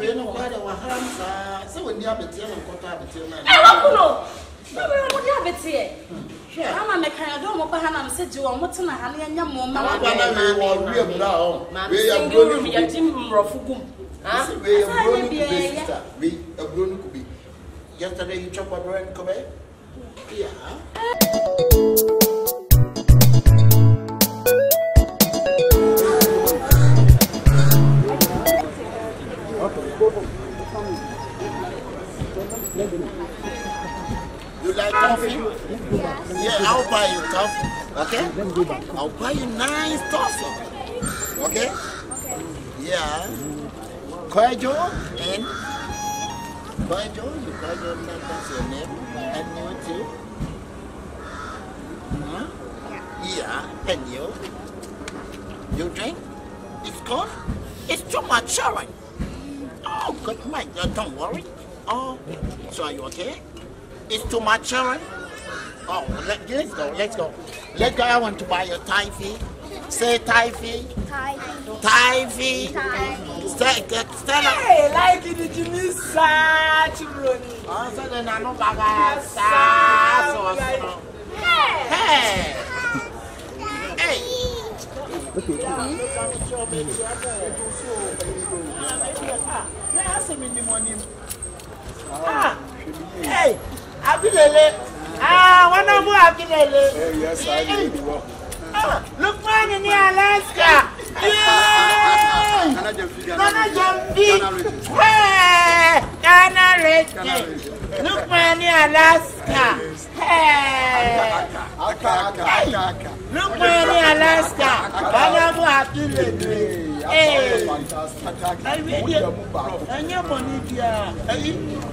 So when you have a tail and cut out the tail, I'm a mechanic. Don't want to have said you are what's in a honey and your mom. I'm going to be. Yesterday you chop a bread, come here. Yeah. You like coffee? Yeah, I'll buy you coffee. Okay? I'll buy you nice coffee. Okay? Yeah. Kojo and Kojo, you Kojo, that's your name. And you too? Huh? Yeah. And you? You drink? It's cold? It's too much showering. Oh, good, Mike. Don't worry. Oh, so are you okay? It's too much children. Oh, let's go. Let's go. I want to buy your Thai fee. Say Thai fee. Thai fee. Stella. Hey, like it, did you miss such Broni? Oh, so then I know baga. Hey. Hey. Hey, Abilele. One of you Abilele. Yes, I do. Look, man, in Alaska. Yeah. Hey, look, man, in Alaska. Hey. Look, man, in Alaska. One of you Abilele. Hey, I really and your money, dear.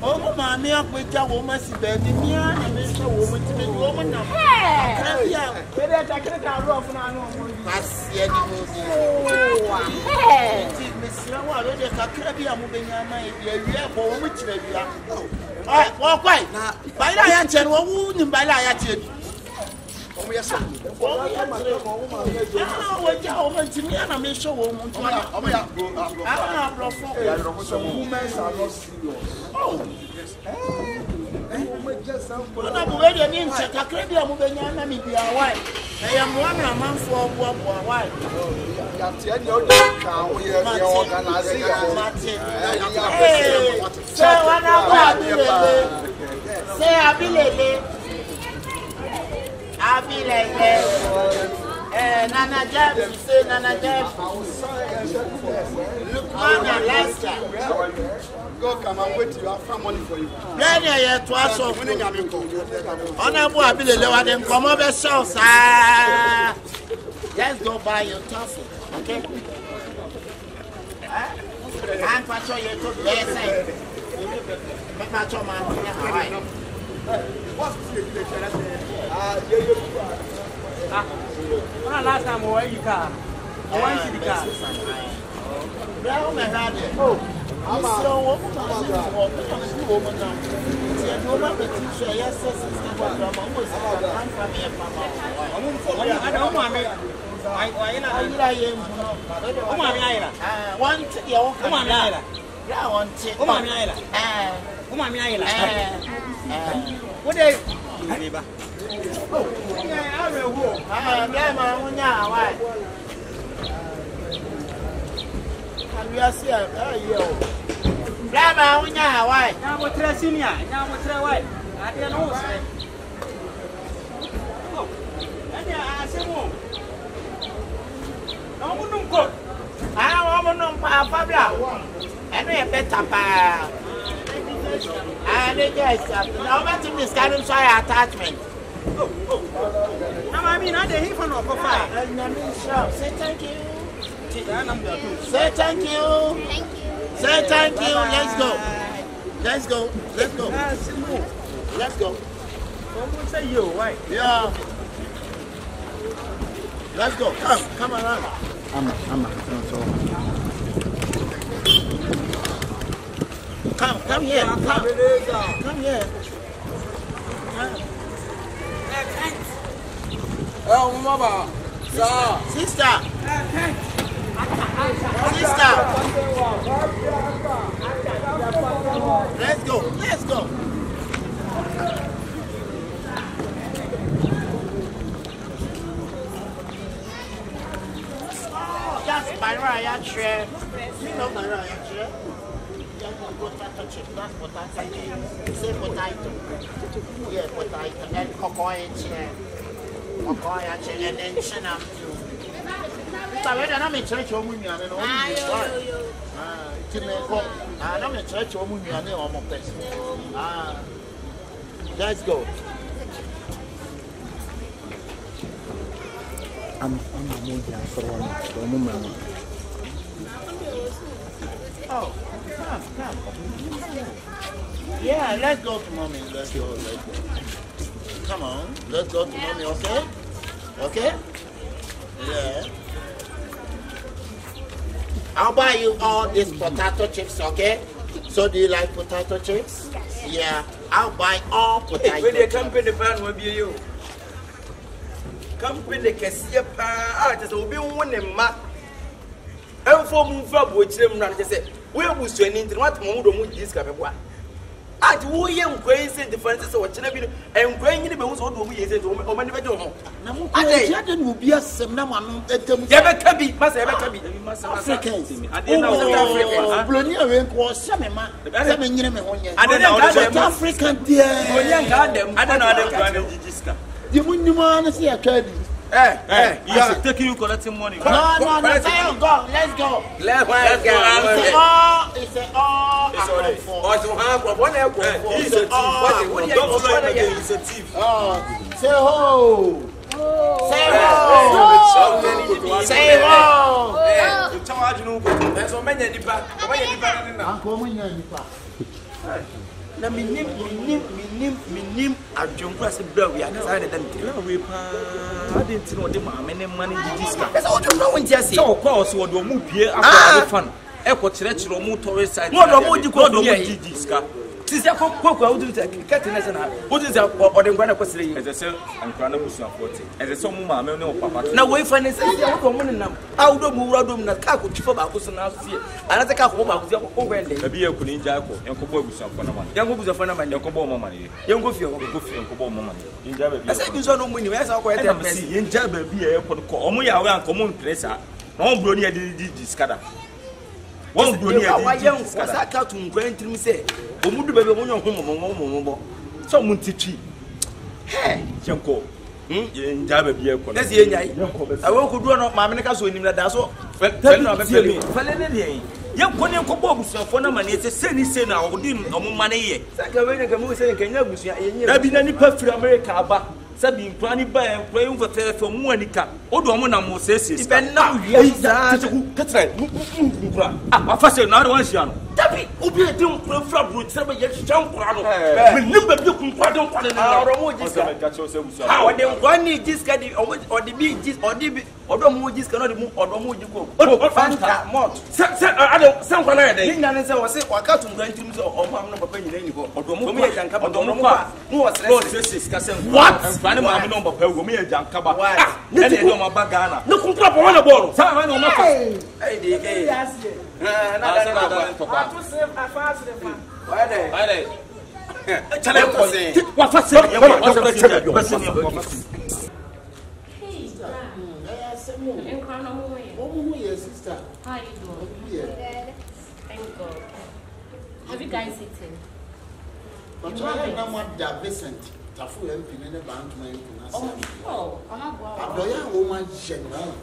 Oh, mammy, up with your woman, baby, me and Mr. Woman to be woman. Hey, I can't rough now. That's yet. Hey, Miss Lawa, they can't be a moving your mind. Yeah, for which they are. Walk right now. By the answer, what wouldn't buy that yet? Oh, yes, sir. Oh, I'll be like that. Nana Jab, say Nana Jab. Look, Mama, last time. Go come and wait. You have some money for you. Plenty of twice of winning. Honorable, I'll be the lower than come over south. Let's go buy your toffee. Okay? And patrol your took best. Make my chum man. What's the last time where you car? I want to the car. What day? And yes, now what in this kind of attachment? I mean, I didn't even know for five. Say thank you. Say thank you. Say thank you. Let's go. Let's go. Let's go. Let's go. Someone say you, why? Yeah. Let's go. Come around. Come here. Come here. Oh, Mama. Sister. go. Let's go. Oh, that's Mariah chair. You know Mariah chair? Potato chip. That's potato chip. Say potato. Yeah, potato. And cocoa chair. Cocoa chair. And then chinam too. So I'm in church. I'm in church. Let's go. Oh, come. Yeah, let's go to mommy. Let's go. Come on, let's go to mommy, okay? Okay? Yeah. I'll buy you all these potato chips, okay? So do you like potato chips? Yeah, I'll buy all potato when they chips. come in the pan will be you. Come in the cassia pan, just will be one and ma. I'm for move up with them, and just say, where was you in what mode of this cabin? At who young crazy differences or Chinabino and going in the bones or we is it or manifesto. I will be a Seminam. Never can be, must ever can be. Africans. Broni was some I don't know African dear. I don't know the You wouldn't want to see a credit. Yeah, taking you collecting money. No, let's go. Let's go. Let's go. It's all. It's a thief. Say ho. Say ho. Say ho. There's so many na minim adwonko se bra we akasa de dem we pa adenti no de ma mene mane digiska esa o no won tia se so kwa so do mu pie akwa fan e ko kire kire mu tourist site no do mu di ko do mu digiska tisi akwa wo do kete na se na wo do se o de ngwa na kwesere yi ese se ankra na busu afoti ese se mu ma me ne o papa na we fa ne se wo mu nenam awdo mu wura do mu na ka ko tifo ba ko so na so ana te ka ko ba ko se ko wende abi e kuni nja ko enko bo busu afo na ma yango busu afo na ma enko bo mo ma ne yango fie enko bo mo ma ne nja ba bi ese bi so no mu ni we sa ko ete pesi nja ba bi e ko o mu ya we anko mo pressure na on Broni e di discada one Broni e di discada sa ka tun kwa ntrim se o mu du ba bi o nyon homo so mu ntitwi he yanko nja ba bi e ko ese nyai awo ko du no ma me ne ka so nim na da so fe na be fe mi fele ne ne yanko ne ko bo busuafo na ma ne se ni se na o di o mu ma ne ye saka we ne ka mu se kenya busua yenye da bi na ni pa firi America aba sabi nkwani ba employee for telephone mu anika o do mo na mo sese ibe na wi za ketra nkura afa se na wan hia no tabi obi e dem nkura fra bro tseba ye hia nkura no me nimba bi nkura de nkura ne na ro mo jiska ha o de nkwani jiska di o de bi jis o de bi o do mo jiska no de mu o do mo jiko o fanta mot se ade se nkura na ye de nya ne se o se waka tu nkura ntim se o mo am no papa nyina ni ko o do mo ye janka o do mo kwa no o stress ka se what ani ma me no mba pawo me janka ba ne de ma ba Ghana ne kumpra po na ball sa ma no ma fa eh de ke na to ba to save afast the fan why dey chale ko se wa fa se wa sister. How are you doing? Thank God. Have you guys eaten? But I don't want that Vincent. Tafu MP in the bank, my oh, I'm not going. I don't woman general.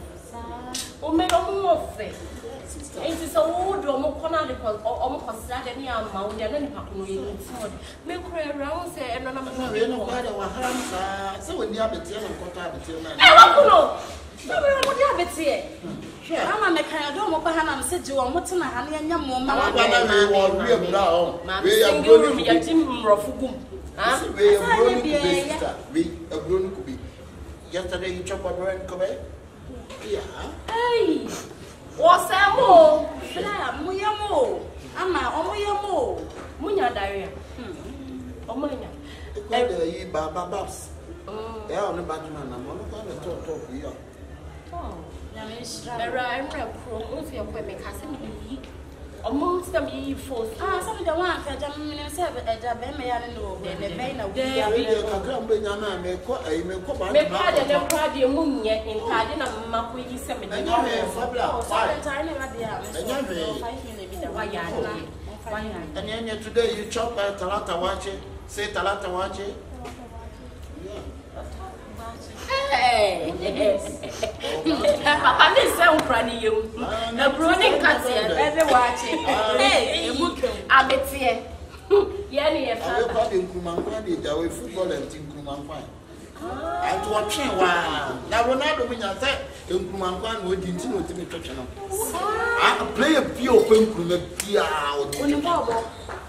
Oh, me don't move. It is a wood or more corner because almost considered any amount. They are not in me cry around say, and I'm not going to so when you have a tail and cut out the tail. I don't know. What you have it here? I'm a mechanic. I don't know how I'm said you are what's in a honey and your mom. I'm Broni could be. Yesterday you chop a bread, Kobe? Yeah. Hey, what's that more? Muyamo. I'm a Omuyamo. Munya diarrhea. Omunya. Baba Babs. Yeah, on the Batman. I'm on the talk here. Oh, I'm a pro. If you're going to amongst them, ye force. Some the one that I'm in a seven at a Bema and the Bena. They moon yet in Cardinal Mapuki Cemetery. And then today you chop Talata Wache, say Talata Wache. Hey, Papa, this sound funny. You a Broni cat here, watching. Hey, I'm it here. Yanny, I'm going football and team Kuman. I'm watching one. Now, Ronaldo, when you say Kuman would continue to be touching. I play a pure Pumkum,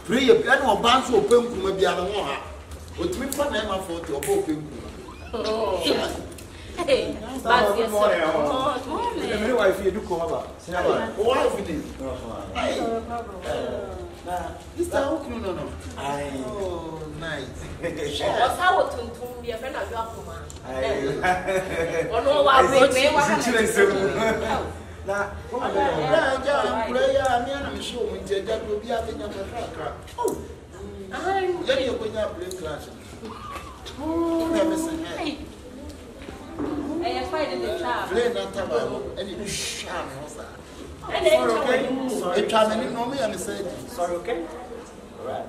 play a piano bounce or Pumkum, the other one. With me for them, I thought you're both Pumkum. Oh, hey, but yes, my wife, you do come over. Wife, it is. This time, no. Oh, nice. What's how to be a friend of your command? Oh, no, I will say now, I'm sure we did that will be a thing of a crack. Oh, I'm going to play class. Hey, I find the child. Play not about any sham. And then, sorry, Charlie, know me and say, Sorry, okay? Alright.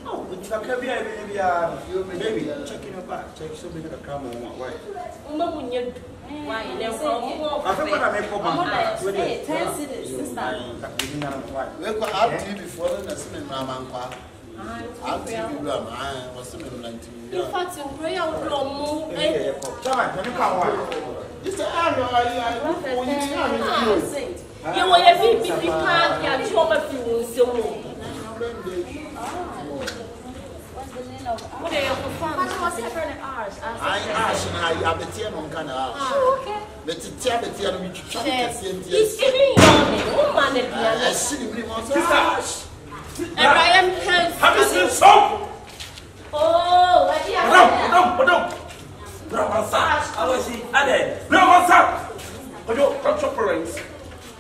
Oh, but you can be maybe checking your back, check so many come on. Why? Why? I think when I make up my 10 cities this time. we've got out TV before the cinema. I'll tell you, I was in fact, you pray out long. It's an area. You will have been parked at your few. What are your fun? I asked and I have a tear on Canada. But to tell the tear me to try he's giving you woman at the I see him. And I am can't have you seen some? Oh, Madam. I was see. Lala Mansa. Come to parents.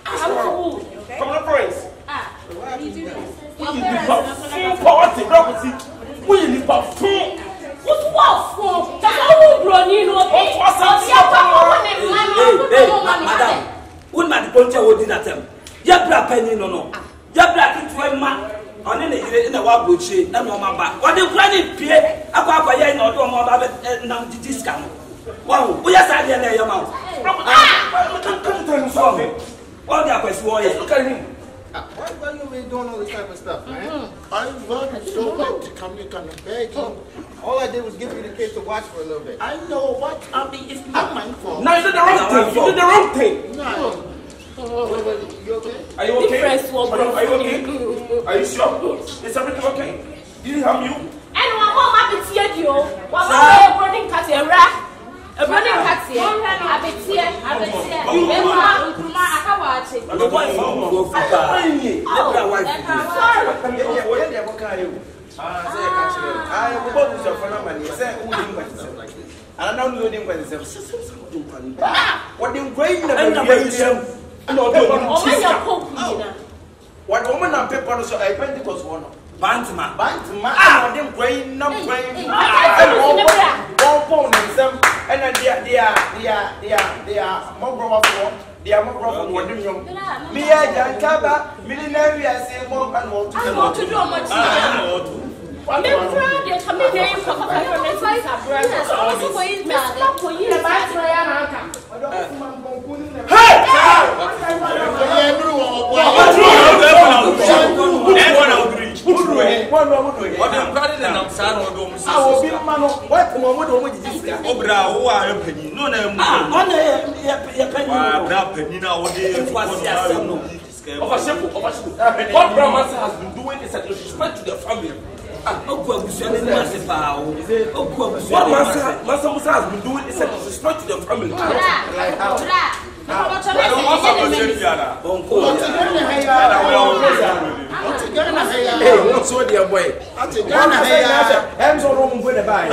Come to parents. what do you do? We need perfume. What's for? That's Broni. Madam, wouldn't my poncha would in at them? Yabra penny no. Yabra into a man on any in a wabuchi, no more back. What the granny peer about a no more about it discount. Wow, we are sad in your mouth. What the question was, look at him. Why you been doing all this type of stuff, man? I want so much to come here and beg him. All I did was give you the kids to watch for a little bit. I know what I mean. It's not my fault. No, you did the wrong thing. You did the wrong thing. No. You okay? Are you okay? Are you okay? Are you sure? Is everything okay? Did he harm you? And one more happy to you. One more Broni cat a Broni cat here. I bet here. I watch it. The wife go for the wife. I will go to your family. Say, who didn't want to say like this? And I know you didn't want to say. What the great never no, what woman and paper so I Pentecost one. Bantama. I didn't brain, no brain. One phone and some, and they are more brother. They are more brother. What do you know? Me, I Kaba, millionaire, I say more and more to do much. I'm proud of coming here for What Brahma has been doing is a disrespect to the family. What Mansa Musah has been doing is a disrespect to the family. so dear boy. Hands on home with the bag.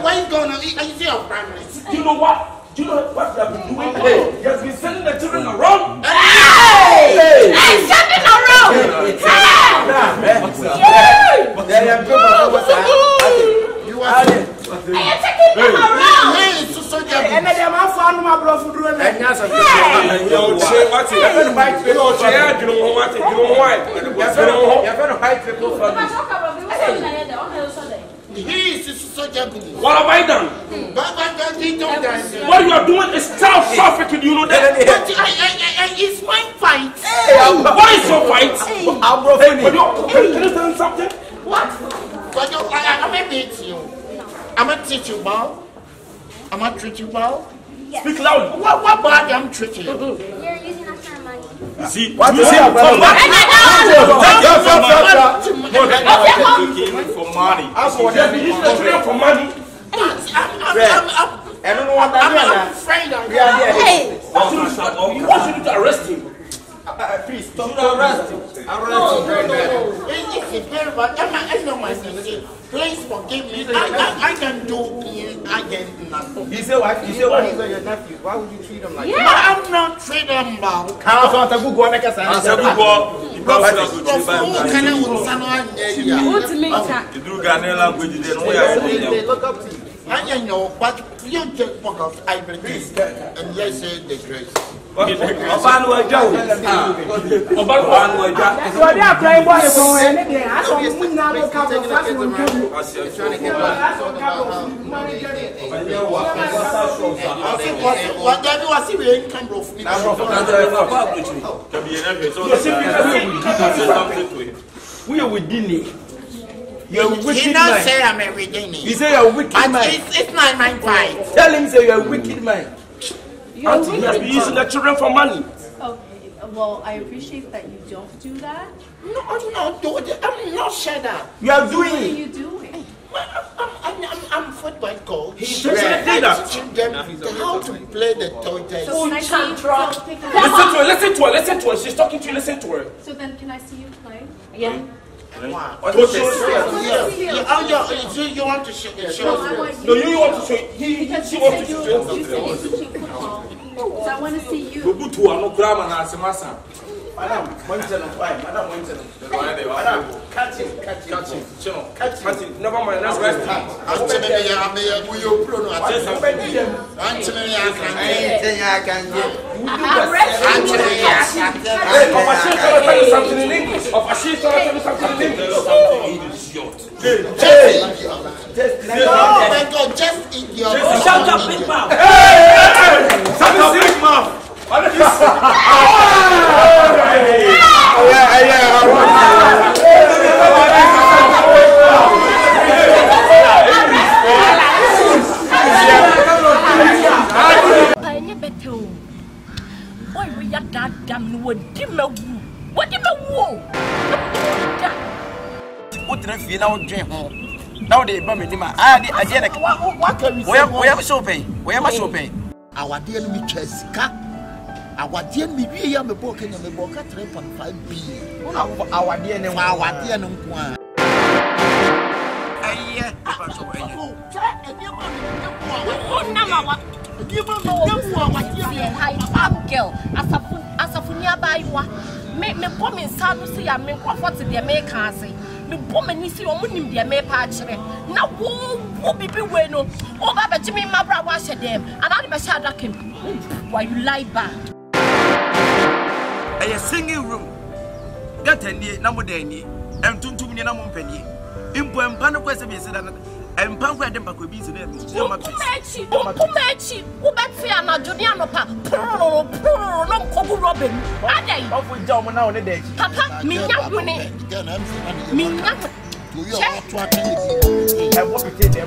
Why you going to eat? You know what? Do you know what they have been doing? Hey, he has been sending the children around. Hey! Hey, sending around! You are taking them around! And then I'm found my brother doing it. He is soldier. What have I done? What you are doing is child trafficking, you know that? But it's my fight. What is your fight? Can you tell me something? What? But I'm going to beat you. I'm going to teach you about. I'm going to treat you well. Yes. Speak loud. What bad I'm treating you? You're using us for money. You see? What you see? for money? For money. I don't know what I'm afraid of. Hey! You want you to arrest him. Please, stop arrest him. It's very bad. I know my mistake. Please forgive me. I can do nothing. You say what? You say what? He's your nephew. Why would you treat him like that? I'm not treating him well. They look up to you. I know, but you just because I believe and yes, the grace. So they are playing ball for anything. I saw you now look up the first one. Whatever was he come we are within it. You're wicked he not say I'm a within it. He say you're a wicked man. It's not my fight. Tell him say you're a wicked man. Auntie, he has been using the children for money. Okay, well, I appreciate that you don't do that. No, I'm not doing it. I'm not shut up. You are doing What are it. you doing? I'm football coach. He teaching them how to play the toy. So can I see you Listen to her. She's talking to you. Listen to her. So then, can I see you play? Yeah. Wow. You want to show No, you want to show. She wants to show. You said you're teaching football. So I want to see you. Madam, catch him. Never mind. Let's rest him. Something in English. Just idiot. Shut up, big mouth. Shut up, big mouth. Now they bomb me. I did. What can we say? Where am I so paying? Where am I so paying? Our dear me Cheska. Our dear me, we are a book and a book at 3.5 billion. Our dear name. Our dear no one. Me bom inside say am comfort the America say me bom ani see omo nim the America kire na wo bibi we no o ba be me mabra wa hye dem ana be sha adakem why you lie back A singing room. Get any number any and tuntum ni na mo mpani. Impo empa no kwese bi se da empa kwa dem pakwa bi se na mi. Kumechi wo be fe anadwo ni anopa no kogu robin adai Ofu ja mo na o ne da ji. papa minya hune minya You are to attend. I want to take them.